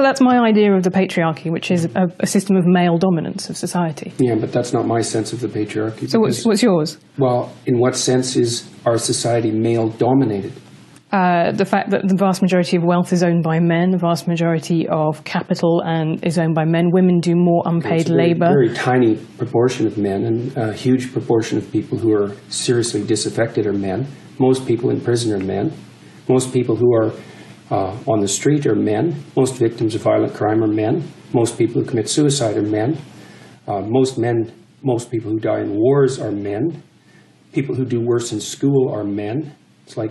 So that's my idea of the patriarchy, which is a system of male dominance of society. Yeah, but that's not my sense of the patriarchy. So what's yours? Well, in what sense is our society male-dominated? The fact that the vast majority of wealth is owned by men, the vast majority of capital is owned by men. Women do more unpaid labour. A very tiny proportion of men, and a huge proportion of people who are seriously disaffected are men. Most people in prison are men. Most people who are on the street are men. Most victims of violent crime are men. Most people who commit suicide are men. Most people who die in wars are men. People who do worse in school are men. It's like,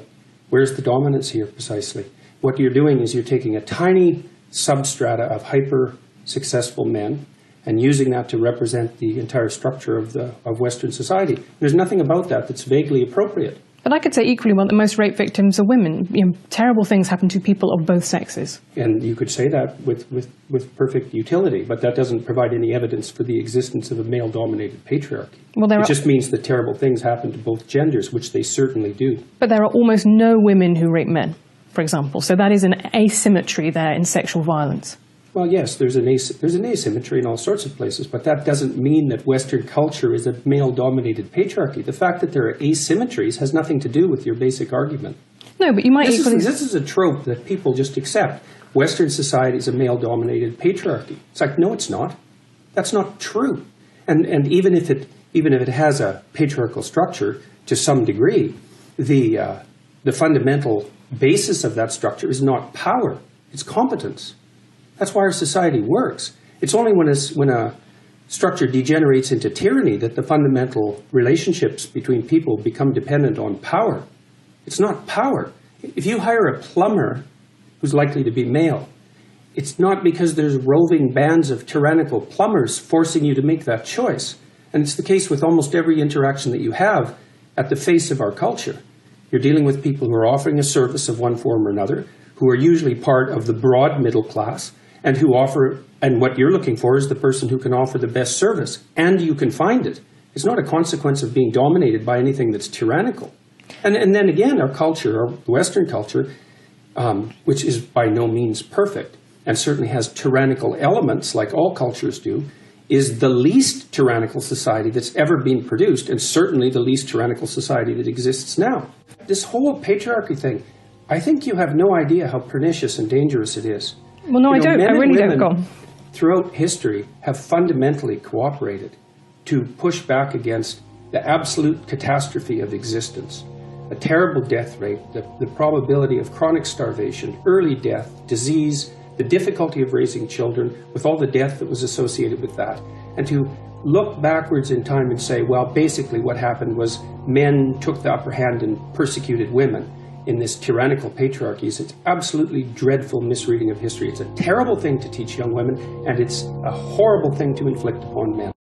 where's the dominance here precisely? What you're doing is you're taking a tiny substrata of hyper-successful men and using that to represent the entire structure of Western society. There's nothing about that that's vaguely appropriate. But I could say equally well that most rape victims are women. Terrible things happen to people of both sexes. And you could say that with perfect utility, but that doesn't provide any evidence for the existence of a male-dominated patriarchy. Well, it just means that terrible things happen to both genders, which they certainly do. But there are almost no women who rape men, for example. So that is an asymmetry there in sexual violence. Well, yes, there's an asymmetry in all sorts of places, but that doesn't mean that Western culture is a male-dominated patriarchy. The fact that there are asymmetries has nothing to do with your basic argument. No, but you might This is a trope that people just accept. Western society is a male-dominated patriarchy. It's like, no, it's not. That's not true. And even if it has a patriarchal structure to some degree, the fundamental basis of that structure is not power, it's competence. That's why our society works. It's only when a structure degenerates into tyranny that the fundamental relationships between people become dependent on power. It's not power. If you hire a plumber who's likely to be male, it's not because there's roving bands of tyrannical plumbers forcing you to make that choice. And it's the case with almost every interaction that you have at the face of our culture. You're dealing with people who are offering a service of one form or another, who are usually part of the broad middle class, and what you're looking for is the person who can offer the best service, and you can find it. It's not a consequence of being dominated by anything that's tyrannical. And then again, our culture, our Western culture, which is by no means perfect, and certainly has tyrannical elements, like all cultures do, is the least tyrannical society that's ever been produced, and certainly the least tyrannical society that exists now. This whole patriarchy thing, I think you have no idea how pernicious and dangerous it is. Well, no, I don't. I really don't. Go on. Throughout history have fundamentally cooperated to push back against the absolute catastrophe of existence. A terrible death rate, the probability of chronic starvation, early death, disease, the difficulty of raising children, with all the death that was associated with that. And to look backwards in time and say, well, basically what happened was men took the upper hand and persecuted women in this tyrannical patriarchy. It's absolutely dreadful misreading of history. It's a terrible thing to teach young women, and it's a horrible thing to inflict upon men.